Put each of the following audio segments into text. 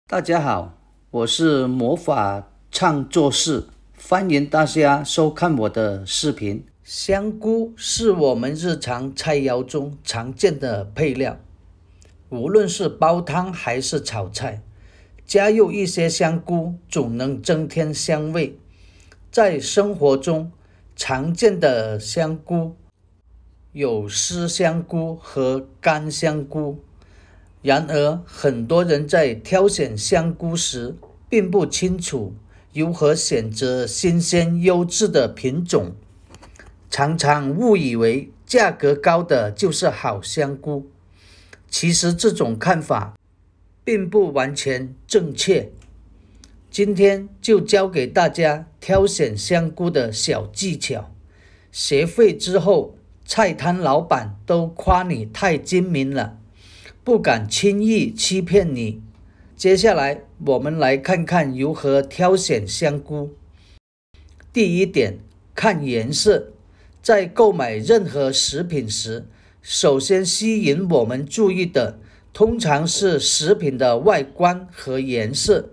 大家好，我是魔法唱作室，欢迎大家收看我的视频。香菇是我们日常菜肴中常见的配料，无论是煲汤还是炒菜，加入一些香菇总能增添香味。在生活中常见的香菇有湿香菇和干香菇。然而，很多人在挑选香菇时，并不清楚如何选择新鲜优质的品种，常常误以为价格高的就是好香菇。其实这种看法并不完全正确。今天就教给大家挑选香菇的小技巧，学会之后，菜摊老板都夸你太精明了，不敢轻易欺骗你。接下来我们来看看如何挑选香菇。第一点，看颜色。在购买任何食品时，首先吸引我们注意的通常是食品的外观和颜色。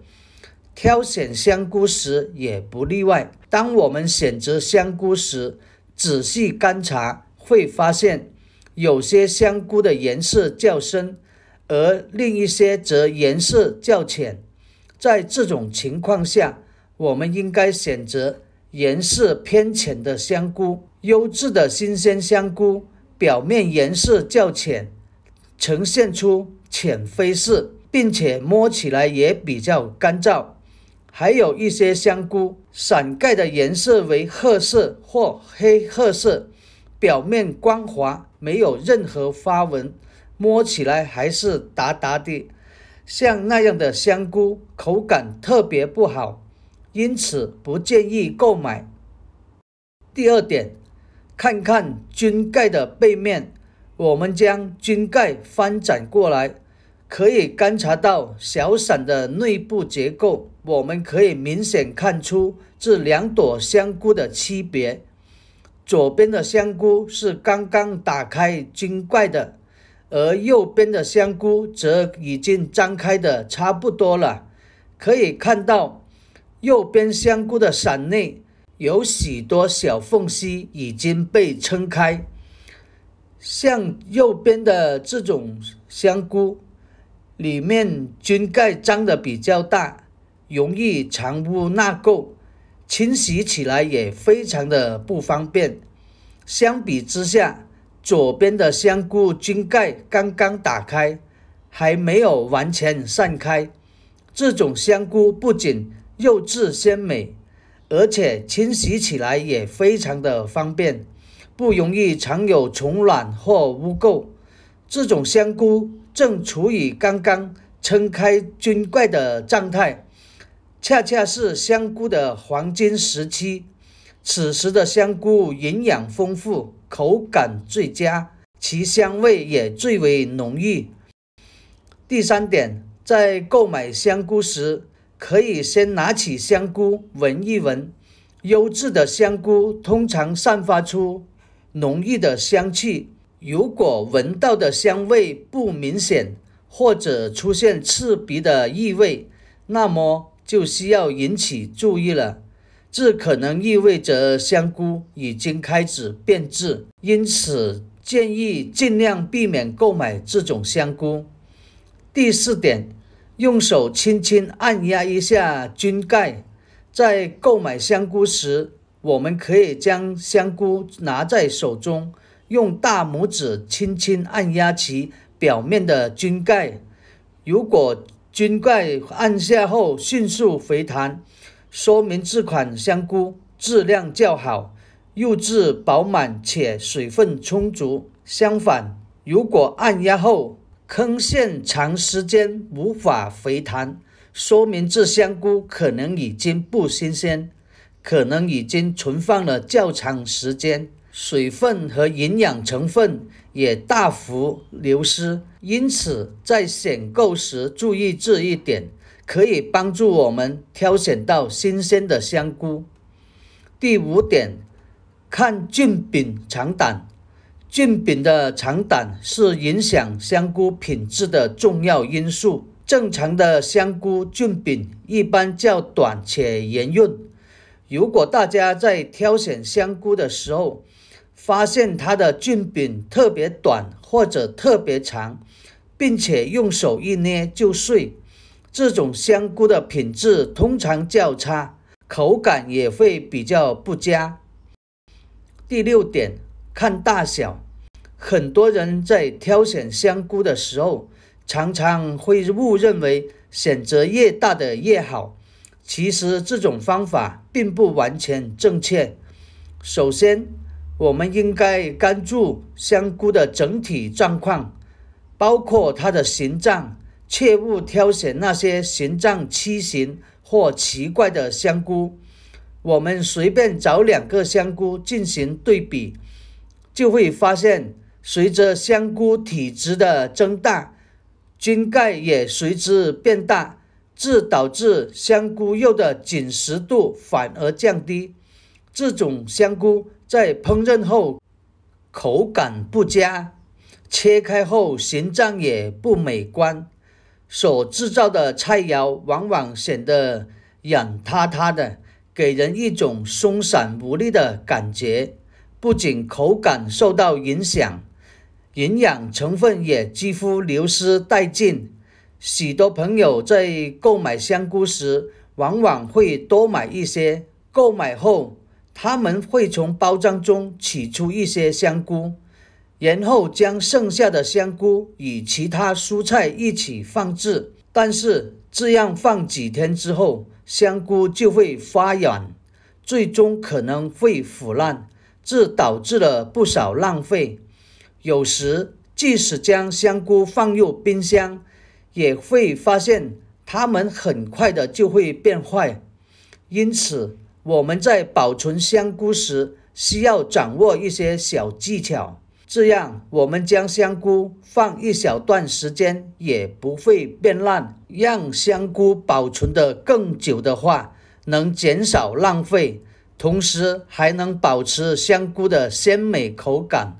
挑选香菇时也不例外。当我们选择香菇时，仔细观察，会发现有些香菇的颜色较深，而另一些则颜色较浅。在这种情况下，我们应该选择颜色偏浅的香菇。优质的新鲜香菇表面颜色较浅，呈现出浅灰色，并且摸起来也比较干燥。还有一些香菇伞盖的颜色为褐色或黑褐色，表面光滑，没有任何花纹，摸起来还是达达的。像那样的香菇口感特别不好，因此不建议购买。第二点，看看菌盖的背面。我们将菌盖翻转过来，可以观察到小伞的内部结构。我们可以明显看出这两朵香菇的区别。左边的香菇是刚刚打开菌盖的，而右边的香菇则已经张开的差不多了。可以看到右边香菇的伞内有许多小缝隙已经被撑开。像右边的这种香菇，里面菌盖张得比较大，容易藏污纳垢，清洗起来也非常的不方便。相比之下，左边的香菇菌盖刚刚打开，还没有完全散开。这种香菇不仅肉质鲜美，而且清洗起来也非常的方便，不容易藏有虫卵或污垢。这种香菇正处于刚刚撑开菌盖的状态，恰恰是香菇的黄金时期。此时的香菇营养丰富，口感最佳，其香味也最为浓郁。第三点，在购买香菇时，可以先拿起香菇闻一闻。优质的香菇通常散发出浓郁的香气，如果闻到的香味不明显，或者出现刺鼻的异味，那么就需要引起注意了。这可能意味着香菇已经开始变质，因此建议尽量避免购买这种香菇。第四点，用手轻轻按压一下菌盖。在购买香菇时，我们可以将香菇拿在手中，用大拇指轻轻按压其表面的菌盖。如果菌盖按下后迅速回弹，说明这款香菇质量较好，肉质饱满且水分充足。相反，如果按压后坑陷长时间无法回弹，说明这香菇可能已经不新鲜，可能已经存放了较长时间，水分和营养成分也大幅流失。因此在选购时注意这一点，可以帮助我们挑选到新鲜的香菇。第五点，看菌柄长短。菌柄的长短是影响香菇品质的重要因素。正常的香菇菌柄一般较短且圆润。如果大家在挑选香菇的时候，发现它的菌柄特别短或者特别长，并且用手一捏就碎，这种香菇的品质通常较差，口感也会比较不佳。第6点，看大小。很多人在挑选香菇的时候，常常会误认为选择越大的越好，其实这种方法并不完全正确。首先，我们应该关注香菇的整体状况，包括它的形状，切勿挑选那些形状畸形或奇怪的香菇。我们随便找2个香菇进行对比，就会发现随着香菇体积的增大，菌盖也随之变大，这导致香菇肉的紧实度反而降低。这种香菇在烹饪后口感不佳，切开后形状也不美观，所制造的菜肴往往显得软塌塌的，给人一种松散无力的感觉。不仅口感受到影响，营养成分也几乎流失殆尽。许多朋友在购买香菇时，往往会多买一些。购买后，他们会从包装中取出一些香菇，然后将剩下的香菇与其他蔬菜一起放置。但是这样放几天之后，香菇就会发软，最终可能会腐烂，这导致了不少浪费。有时即使将香菇放入冰箱，也会发现它们很快的就会变坏。因此我们在保存香菇时需要掌握一些小技巧，这样我们将香菇放一小段时间也不会变烂。让香菇保存得更久的话，能减少浪费，同时还能保持香菇的鲜美口感。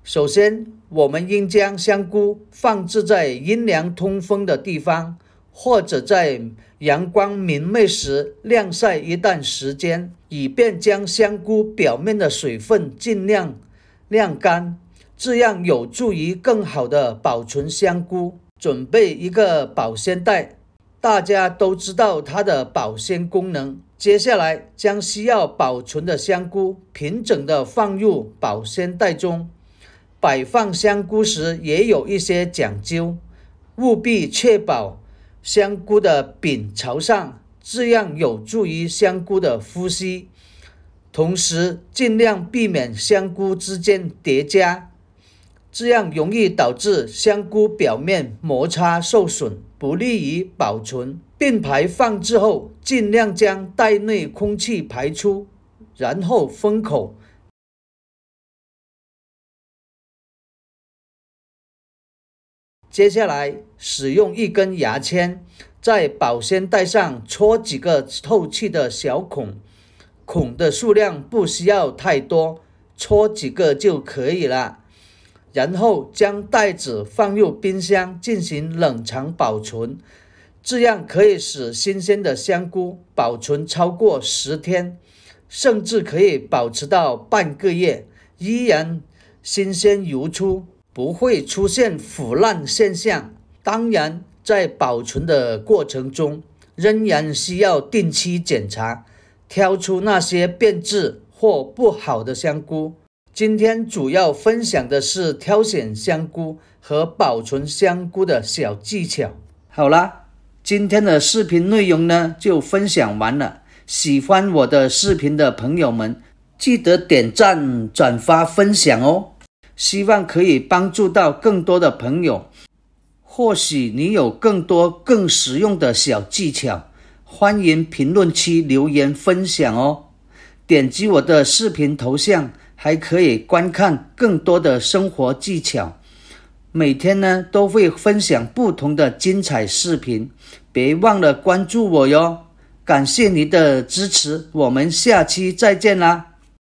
首先，我们应将香菇放置在阴凉通风的地方，或者在阳光明媚时晾晒一段时间，以便将香菇表面的水分尽量晾干，这样有助于更好的保存香菇。准备一个保鲜袋，大家都知道它的保鲜功能。接下来，将需要保存的香菇平整地放入保鲜袋中。摆放香菇时也有一些讲究，务必确保香菇的柄朝上，这样有助于香菇的呼吸。同时，尽量避免香菇之间叠加，这样容易导致香菇表面摩擦受损，不利于保存。并排放置后，尽量将袋内空气排出，然后封口。接下来，使用一根牙签，在保鲜袋上戳几个透气的小孔，孔的数量不需要太多，戳几个就可以了。然后将袋子放入冰箱进行冷藏保存，这样可以使新鲜的香菇保存超过10天，甚至可以保持到半个月，依然新鲜如初，不会出现腐烂现象。当然，在保存的过程中，仍然需要定期检查，挑出那些变质或不好的香菇。今天主要分享的是挑选香菇和保存香菇的小技巧。好啦，今天的视频内容呢就分享完了。喜欢我的视频的朋友们，记得点赞、转发、分享哦。希望可以帮助到更多的朋友。或许你有更多更实用的小技巧，欢迎评论区留言分享哦。点击我的视频头像，还可以观看更多的生活技巧。每天呢都会分享不同的精彩视频，别忘了关注我哟。感谢你的支持，我们下期再见啦。